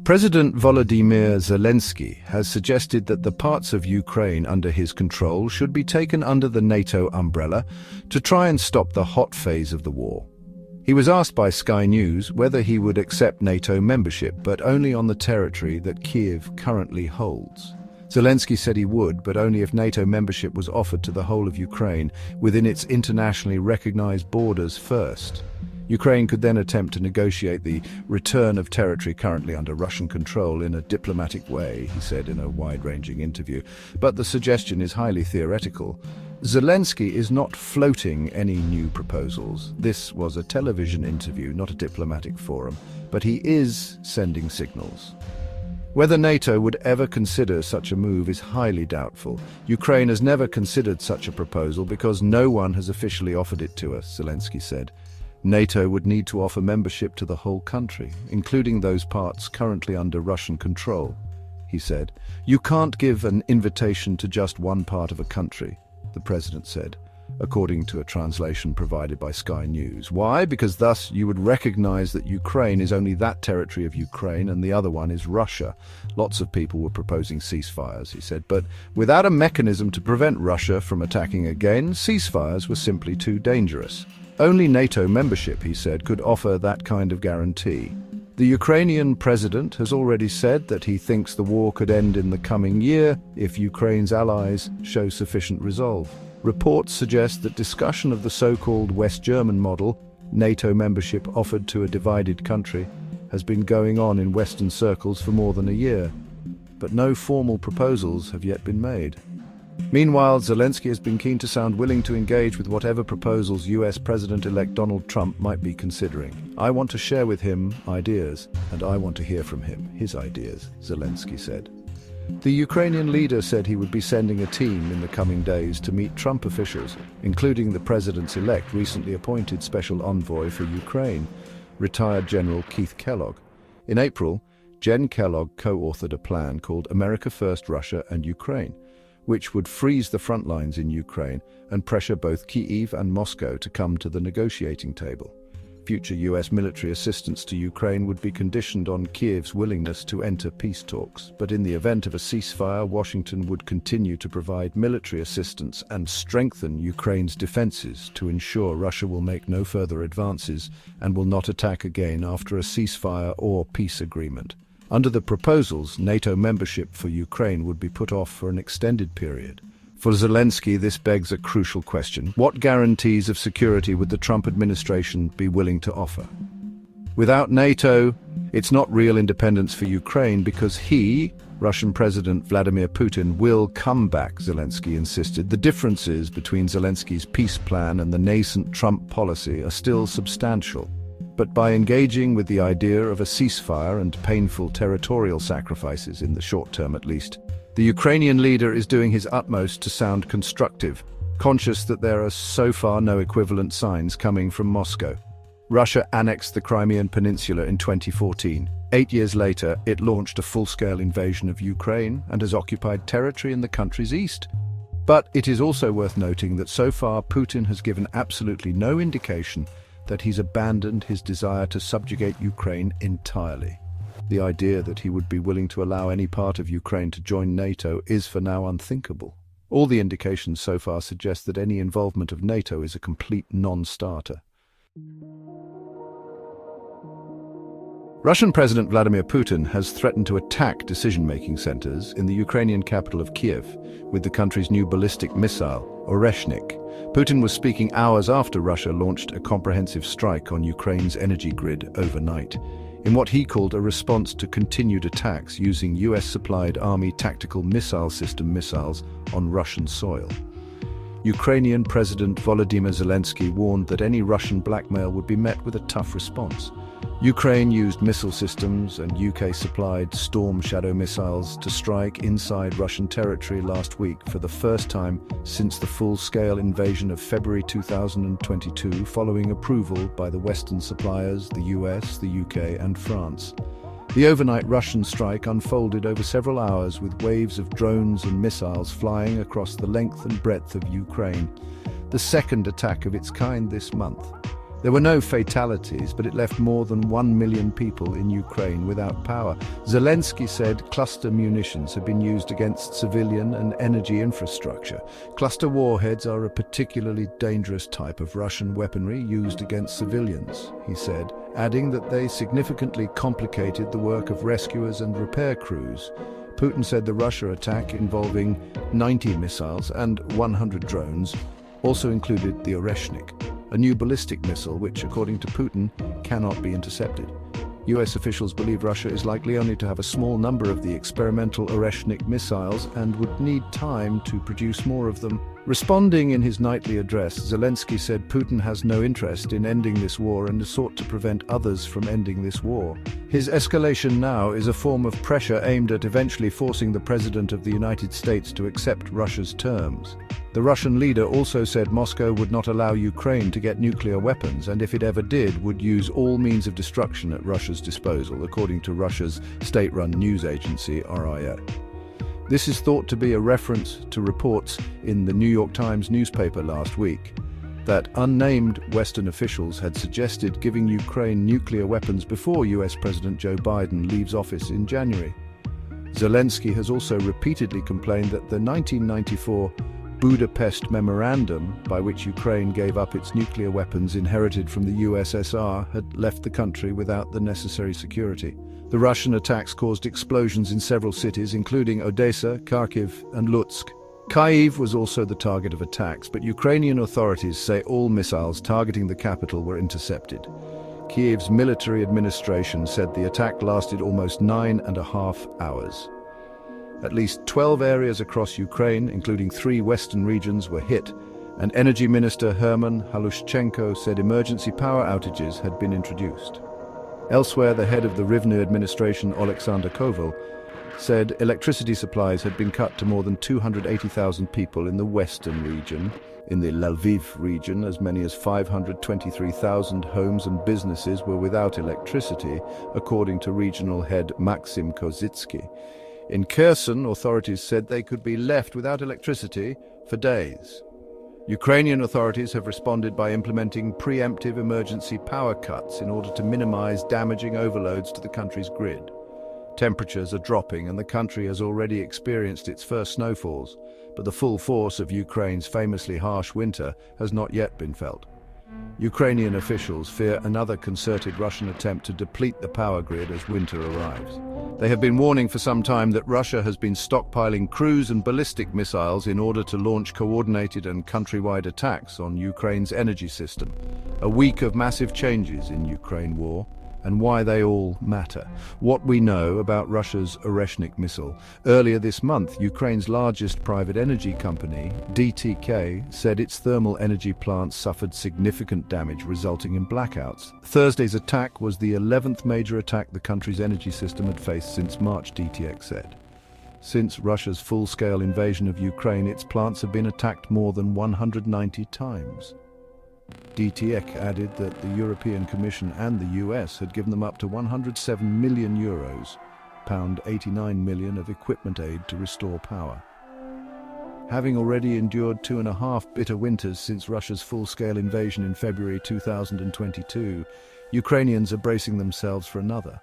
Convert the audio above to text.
President Volodymyr Zelensky has suggested that the parts of Ukraine under his control should be taken under the NATO umbrella to try and stop the hot phase of the war. He was asked by Sky News whether he would accept NATO membership, but only on the territory that Kyiv currently holds. Zelensky said he would, but only if NATO membership was offered to the whole of Ukraine within its internationally recognized borders first. Ukraine could then attempt to negotiate the return of territory currently under Russian control in a diplomatic way, he said in a wide-ranging interview. But the suggestion is highly theoretical. Zelensky is not floating any new proposals. This was a television interview, not a diplomatic forum, but he is sending signals. Whether NATO would ever consider such a move is highly doubtful. Ukraine has never considered such a proposal because no one has officially offered it to us, Zelensky said. NATO would need to offer membership to the whole country, including those parts currently under Russian control, he said. You can't give an invitation to just one part of a country, the president said, according to a translation provided by Sky News. Why? Because thus you would recognize that Ukraine is only that territory of Ukraine and the other one is Russia. Lots of people were proposing ceasefires, he said, but without a mechanism to prevent Russia from attacking again, ceasefires were simply too dangerous. Only NATO membership, he said, could offer that kind of guarantee. The Ukrainian president has already said that he thinks the war could end in the coming year if Ukraine's allies show sufficient resolve. Reports suggest that discussion of the so-called West German model, NATO membership offered to a divided country, has been going on in Western circles for more than a year. But no formal proposals have yet been made. Meanwhile, Zelensky has been keen to sound willing to engage with whatever proposals US President-elect Donald Trump might be considering. I want to share with him ideas, and I want to hear from him his ideas, Zelensky said. The Ukrainian leader said he would be sending a team in the coming days to meet Trump officials, including the president's-elect recently appointed special envoy for Ukraine, retired General Keith Kellogg. In April, Gen Kellogg co-authored a plan called America First Russia and Ukraine, which would freeze the front lines in Ukraine and pressure both Kyiv and Moscow to come to the negotiating table. Future US military assistance to Ukraine would be conditioned on Kyiv's willingness to enter peace talks, but in the event of a ceasefire, Washington would continue to provide military assistance and strengthen Ukraine's defenses to ensure Russia will make no further advances and will not attack again after a ceasefire or peace agreement. Under the proposals, NATO membership for Ukraine would be put off for an extended period. For Zelensky, this begs a crucial question. What guarantees of security would the Trump administration be willing to offer? Without NATO, it's not real independence for Ukraine because Russian President Vladimir Putin, will come back, Zelensky insisted. The differences between Zelensky's peace plan and the nascent Trump policy are still substantial. But by engaging with the idea of a ceasefire and painful territorial sacrifices, in the short term at least, the Ukrainian leader is doing his utmost to sound constructive, conscious that there are so far no equivalent signs coming from Moscow. Russia annexed the Crimean Peninsula in 2014. 8 years later, it launched a full-scale invasion of Ukraine and has occupied territory in the country's east. But it is also worth noting that so far Putin has given absolutely no indication that he's abandoned his desire to subjugate Ukraine entirely. The idea that he would be willing to allow any part of Ukraine to join NATO is for now unthinkable. All the indications so far suggest that any involvement of NATO is a complete non-starter. Russian President Vladimir Putin has threatened to attack decision-making centers in the Ukrainian capital of Kyiv with the country's new ballistic missile, Oreshnik. Putin was speaking hours after Russia launched a comprehensive strike on Ukraine's energy grid overnight, in what he called a response to continued attacks using US-supplied Army tactical missile system missiles on Russian soil. Ukrainian President Volodymyr Zelensky warned that any Russian blackmail would be met with a tough response. Ukraine used missile systems and UK-supplied Storm Shadow missiles to strike inside Russian territory last week for the first time since the full-scale invasion of February 2022, following approval by the Western suppliers, the US, the UK and France. The overnight Russian strike unfolded over several hours with waves of drones and missiles flying across the length and breadth of Ukraine, the second attack of its kind this month. There were no fatalities, but it left more than 1 million people in Ukraine without power. Zelensky said cluster munitions have been used against civilian and energy infrastructure. Cluster warheads are a particularly dangerous type of Russian weaponry used against civilians, he said, adding that they significantly complicated the work of rescuers and repair crews. Putin said the Russia attack, involving 90 missiles and 100 drones, also included the Oreshnik, a new ballistic missile which, according to Putin, cannot be intercepted. US officials believe Russia is likely only to have a small number of the experimental Oreshnik missiles and would need time to produce more of them. Responding in his nightly address, Zelensky said Putin has no interest in ending this war and has sought to prevent others from ending this war. His escalation now is a form of pressure aimed at eventually forcing the President of the United States to accept Russia's terms. The Russian leader also said Moscow would not allow Ukraine to get nuclear weapons, and if it ever did, would use all means of destruction at Russia's disposal, according to Russia's state-run news agency, RIA. This is thought to be a reference to reports in the New York Times newspaper last week that unnamed Western officials had suggested giving Ukraine nuclear weapons before US President Joe Biden leaves office in January. Zelensky has also repeatedly complained that the 1994 Budapest Memorandum, by which Ukraine gave up its nuclear weapons inherited from the USSR, had left the country without the necessary security. The Russian attacks caused explosions in several cities, including Odessa, Kharkiv, and Lutsk. Kyiv was also the target of attacks, but Ukrainian authorities say all missiles targeting the capital were intercepted. Kyiv's military administration said the attack lasted almost 9.5 hours. At least 12 areas across Ukraine, including 3 western regions, were hit, and Energy Minister Herman Halushchenko said emergency power outages had been introduced. Elsewhere, the head of the Rivne administration, Alexander Koval, said electricity supplies had been cut to more than 280,000 people in the western region. In the Lviv region, as many as 523,000 homes and businesses were without electricity, according to regional head Maxim Kozitsky. In Kherson, authorities said they could be left without electricity for days. Ukrainian authorities have responded by implementing preemptive emergency power cuts in order to minimize damaging overloads to the country's grid. Temperatures are dropping and the country has already experienced its first snowfalls, but the full force of Ukraine's famously harsh winter has not yet been felt. Ukrainian officials fear another concerted Russian attempt to deplete the power grid as winter arrives. They have been warning for some time that Russia has been stockpiling cruise and ballistic missiles in order to launch coordinated and countrywide attacks on Ukraine's energy system. A week of massive changes in Ukraine war, and why they all matter. What we know about Russia's Oreshnik missile. Earlier this month, Ukraine's largest private energy company, DTK, said its thermal energy plants suffered significant damage, resulting in blackouts. Thursday's attack was the 11th major attack the country's energy system had faced since March, DTK said. Since Russia's full-scale invasion of Ukraine, its plants have been attacked more than 190 times. DTK added that the European Commission and the US had given them up to €107 million, £89 million of equipment aid to restore power. Having already endured 2.5 bitter winters since Russia's full-scale invasion in February 2022, Ukrainians are bracing themselves for another.